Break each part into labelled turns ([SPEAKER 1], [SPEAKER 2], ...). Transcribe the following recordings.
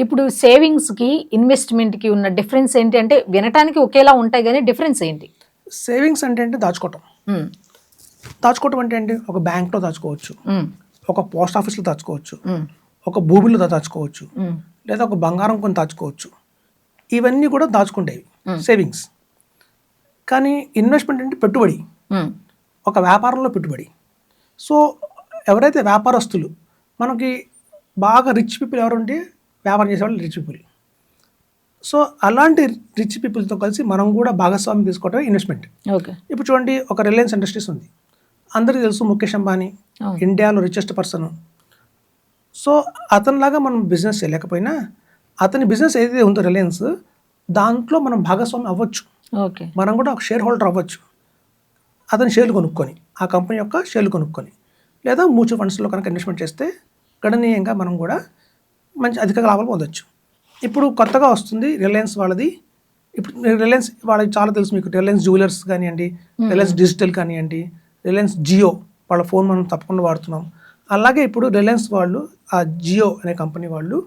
[SPEAKER 1] ఇప్పుడు సేవింగ్స్‌కి, ఇన్వెస్ట్‌మెంట్‌కి ఉన్న డిఫరెన్స్ ఏంటి? అంటే వినటానికి ఒకేలా ఉంటాయి గానీ డిఫరెన్స్ ఏంటి?
[SPEAKER 2] సేవింగ్స్ అంటే దాచుకోవటం.
[SPEAKER 1] హ్మ్.
[SPEAKER 2] దాచుకోవటం అంటే ఏంటి? ఒక బ్యాంక్‌లో దాచుకోవచ్చు.
[SPEAKER 1] హ్మ్.
[SPEAKER 2] ఒక పోస్ట్ ఆఫీస్‌లో దాచుకోవచ్చు.
[SPEAKER 1] హ్మ్.
[SPEAKER 2] ఒక భూమిలో దాచుకోవచ్చు.
[SPEAKER 1] హ్మ్.
[SPEAKER 2] లేదా ఒక బంగారం కొని దాచుకోవచ్చు. ఇవన్నీ కూడా దాచుకుండేవి సేవింగ్స్. కానీ ఇన్వెస్ట్‌మెంట్ అంటే పెట్టుబడి.
[SPEAKER 1] హ్మ్.
[SPEAKER 2] ఒక వ్యాపారంలో పెట్టుబడి. సో ఎవరైతే వ్యాపారస్తులు మనకి బాగా రిచ్ పీపుల్ ఎవరుంటే వ్యాపారం చేసేవాళ్ళు రిచ్ పీపుల్. సో అలాంటి రిచ్ పీపుల్తో కలిసి మనం కూడా భాగస్వామ్యం తీసుకోవటం ఇన్వెస్ట్మెంట్.
[SPEAKER 1] ఓకే.
[SPEAKER 2] ఇప్పుడు చూడండి, ఒక రిలయన్స్ ఇండస్ట్రీస్ ఉంది. అందరికీ తెలుసు ముఖేష్ అంబానీ
[SPEAKER 1] అవును.
[SPEAKER 2] ఇండియాలో రిచెస్ట్ పర్సన్. సో అతనిలాగా మనం బిజినెస్ చేయలేకపోయినా అతని బిజినెస్ ఏదైతే ఉందో రిలయన్స్, దాంట్లో మనం భాగస్వామ్యం అవ్వచ్చు.
[SPEAKER 1] ఓకే.
[SPEAKER 2] మనం కూడా ఒక షేర్ హోల్డర్ అవ్వచ్చు. అతని షేర్లు కొనుక్కొని, ఆ కంపెనీ యొక్క షేర్లు కొనుక్కొని, లేదా మ్యూచువల్ ఫండ్స్లో కనుక ఇన్వెస్ట్మెంట్ చేస్తే గణనీయంగా మనం కూడా మంచి అధిక లాభాలు పొందొచ్చు. ఇప్పుడు కొత్తగా వస్తుంది రిలయన్స్ వాళ్ళది. ఇప్పుడు రిలయన్స్ వాళ్ళకి చాలా తెలుసు మీకు. రిలయన్స్ జ్యువెలర్స్ కానివ్వండి, రిలయన్స్ డిజిటల్ కానివ్వండి, రిలయన్స్ జియో వాళ్ళ ఫోన్ మనం తప్పకుండా వాడుతున్నాం. అలాగే ఇప్పుడు రిలయన్స్ వాళ్ళు, ఆ జియో అనే కంపెనీ వాళ్ళు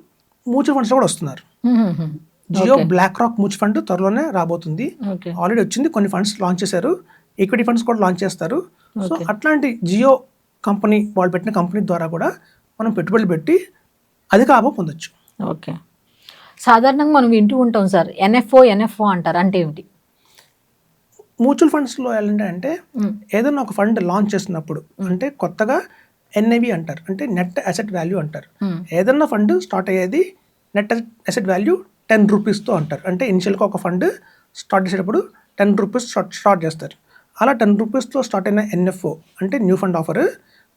[SPEAKER 2] మ్యూచువల్ ఫండ్స్లో కూడా వస్తున్నారు.
[SPEAKER 1] హుహుహు.
[SPEAKER 2] Jio
[SPEAKER 1] okay.
[SPEAKER 2] BlackRock mutual fund త్వరలోనే రాబోతుంది.
[SPEAKER 1] ఓకే.
[SPEAKER 2] ఆల్రెడీ వచ్చింది. కొన్ని ఫండ్స్ లాంచ్ చేశారు. ఈక్విటీ ఫండ్స్ కూడా లాంచ్ చేస్తారు. So
[SPEAKER 1] okay.
[SPEAKER 2] అట్లాంటి జియో కంపెనీ వాళ్ళు పెట్టిన కంపెనీ ద్వారా కూడా మనం పెట్టుబడులు పెట్టి అధిక లాభం పొందొచ్చు.
[SPEAKER 1] ఓకే. సాధారణంగా మనం వింటూ ఉంటాం సార్. ఎన్ఎఫ్ఓ అంటారు. అంటే ఏమిటి?
[SPEAKER 2] మ్యూచువల్ ఫండ్స్లో ఏంటంటే ఏదైనా ఒక ఫండ్ లాంచ్ చేసినప్పుడు, అంటే కొత్తగా ఎన్ఐవి అంటారు, అంటే నెట్ అసెట్ వాల్యూ అంటారు. ఏదైనా ఫండ్ స్టార్ట్ అయ్యేది నెట్ అసెట్ వాల్యూ 10 రూపీస్తో అంటారు. అంటే ఇనిషియల్గా ఒక ఫండ్ స్టార్ట్ చేసేటప్పుడు 10 రూపీస్ స్టార్ట్ చేస్తారు. అలా 10 రూపీస్తో స్టార్ట్ అయిన ఎన్ఎఫ్ఓ అంటే న్యూ ఫండ్ ఆఫర్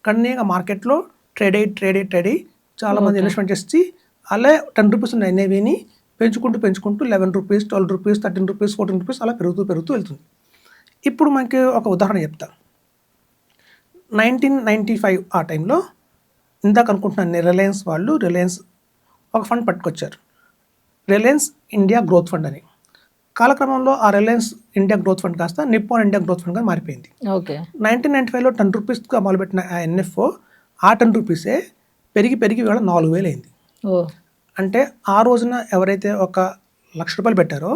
[SPEAKER 2] కన్నీగా మార్కెట్లో ట్రేడ్ అయ్యి చాలామంది ఇన్వెస్ట్మెంట్ చేసి అలా 10 రూపీస్ ఉన్న ఎన్ఐవిని పెంచుకుంటూ 11 రూపీస్, 12 రూపీస్, 13 రూపీస్, 14 రూపీస్ అలా పెరుగుతూ వెళ్తుంది. ఇప్పుడు మనకి ఒక ఉదాహరణ చెప్తా. 1995 ఆ టైంలో ఇందాక అనుకుంటున్నాను, రిలయన్స్ వాళ్ళు ఒక ఫండ్ పట్టుకొచ్చారు, రిలయన్స్ ఇండియా గ్రోత్ ఫండ్ అని. కాలక్రమంలో ఆ రిలయన్స్ ఇండియా గ్రోత్ ఫండ్ కాస్త నిప్పాన్ ఇండియా గ్రోత్ ఫండ్గా మారిపోయింది.
[SPEAKER 1] ఓకే.
[SPEAKER 2] 1995లో 10 రూపీస్గా మొదలుపెట్టిన ఆ ఎన్ఎఫ్ఓ ఆ 10 రూపీసే పెరిగి ఇవాళ 4000 అయింది.
[SPEAKER 1] ఓ.
[SPEAKER 2] అంటే ఆ రోజున ఎవరైతే ఒక ₹1,00,000 పెట్టారో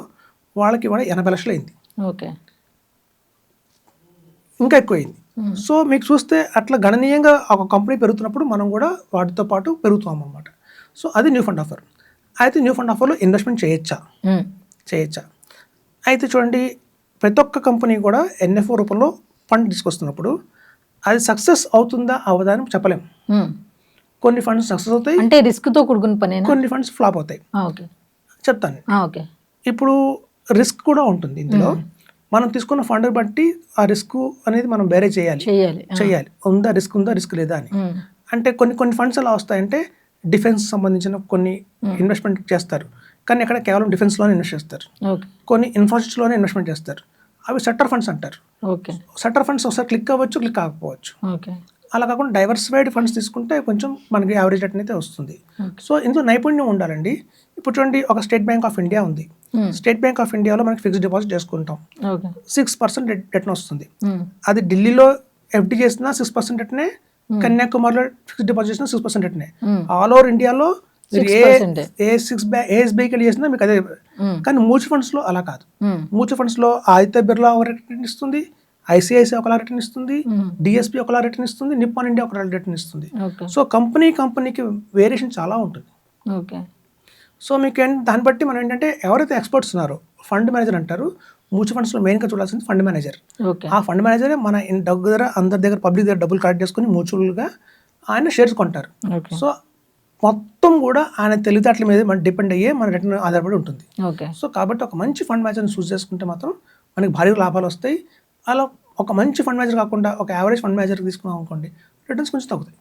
[SPEAKER 2] వాళ్ళకి ఇవాళ 80 లక్షలు అయింది.
[SPEAKER 1] ఓకే.
[SPEAKER 2] ఇంకా ఎక్కువైంది. సో మీకు చూస్తే అట్లా గణనీయంగా ఒక కంపెనీ పెరుగుతున్నప్పుడు మనం కూడా వాటితో పాటు పెరుగుతాం అన్నమాట. సో అది న్యూ ఫండ్ ఆఫర్. అయితే న్యూ ఫండ్ ఆఫర్లో ఇన్వెస్ట్మెంట్ చేయొచ్చా? అయితే చూడండి, ప్రతి ఒక్క కంపెనీ కూడా ఎన్ఎఫ్ఓ రూపంలో ఫండ్ తీసుకొస్తున్నప్పుడు అది సక్సెస్ అవుతుందా అవదా అని చెప్పలేం. కొన్ని ఫండ్స్ సక్సెస్ అవుతాయి,
[SPEAKER 1] అంటే రిస్క్తో కూడుకున్న పనేనా?
[SPEAKER 2] కొన్ని ఫండ్స్ ఫ్లాప్ అవుతాయి.
[SPEAKER 1] ఓకే.
[SPEAKER 2] చెప్తాను.
[SPEAKER 1] ఓకే.
[SPEAKER 2] ఇప్పుడు రిస్క్ కూడా ఉంటుంది ఇందులో. మనం తీసుకున్న ఫండ్ బట్టి ఆ రిస్క్ అనేది మనం బేరే చేయాలి. రిస్క్ లేదా అని. అంటే కొన్ని ఫండ్స్ ఎలా వస్తాయంటే డిఫెన్స్ సంబంధించిన కొన్ని ఇన్వెస్ట్మెంట్ చేస్తారు, కానీ అక్కడ కేవలం డిఫెన్స్లోనే ఇన్వెస్ట్ చేస్తారు. కొన్ని ఇన్ఫ్రాస్ట్రక్చర్లోనే ఇన్వెస్ట్మెంట్ చేస్తారు. అవి సెక్టర్ ఫండ్స్ అంటారు. సెక్టర్ ఫండ్స్ ఒకసారి క్లిక్ అవ్వచ్చు, క్లిక్ అవ్వకపోవచ్చు. అలా కాకుండా డైవర్సిఫైడ్ ఫండ్స్ తీసుకుంటే కొంచెం మనకి యావరేజ్ రిటర్న్ అయితే వస్తుంది. సో ఇందులో నైపుణ్యం ఉండాలండి. ఇప్పుడు చూడండి, ఒక స్టేట్ బ్యాంక్ ఆఫ్ ఇండియా ఉంది. స్టేట్ బ్యాంక్ ఆఫ్ ఇండియాలో మనకి ఫిక్స్డ్ డిపాజిట్ చేసుకుంటాం, 6% రిటర్న్ వస్తుంది. అది ఢిల్లీలో ఎఫ్డి చేసినా 6% రిటర్నే, కన్యాకుమారిలో ఫిక్స్డ్ డిపాజిట్ చేసినా 6% రిటర్నే. ఆల్ ఓవర్ ఇండియాలో మీరు ఏఎస్బీఐకి వెళ్ళి చేసినా మీకు అదే. కానీ మ్యూచువల్ ఫండ్స్లో అలా కాదు. మ్యూచువల్ ఫండ్స్లో ఆదిత్య బిర్లా ఒక రిటర్న్ ఇస్తుంది, ఐసిఐసిఐ ఒకలా రిటర్న్ ఇస్తుంది, డిఎస్పీ ఒకలా రిటర్న్ ఇస్తుంది, నిప్పాన్ ఇండియా ఒకలా రిటర్న్ ఇస్తుంది. సో కంపెనీకి వేరియేషన్ చాలా ఉంటుంది. సో మీకు దాన్ని బట్టి మనం ఏంటంటే ఎవరైతే ఎక్స్పర్ట్స్ ఉన్నారో, ఫండ్ మేనేజర్ అంటారు. మ్యూచువల్ ఫండ్స్లో మెయిన్గా చూడాల్సింది ఫండ్ మేనేజర్. ఆ ఫండ్ మేనేజరే మన అందరి దగ్గర పబ్లిక్ దగ్గర డబ్బులు కలెక్ట్ చేసుకుని మ్యూచువల్గా ఆయన షేర్స్ కొంటారు. సో మొత్తం కూడా ఆయన తెలివితేటల మీద మన డిపెండ్ అయ్యే మన రిటర్న్ ఆధారపడి ఉంటుంది. సో కాబట్టి ఒక మంచి ఫండ్ మేనేజర్ని చూస్ చేసుకుంటే మాత్రం మనకి భారీ లాభాలు వస్తాయి. అలా ఒక మంచి ఫండ్ మేనేజర్ కాకుండా ఒక యావరేజ్ ఫండ్ మేనేజర్ తీసుకున్నాం అనుకోండి, రిటర్న్స్ కొంచెం తగ్గుతాయి.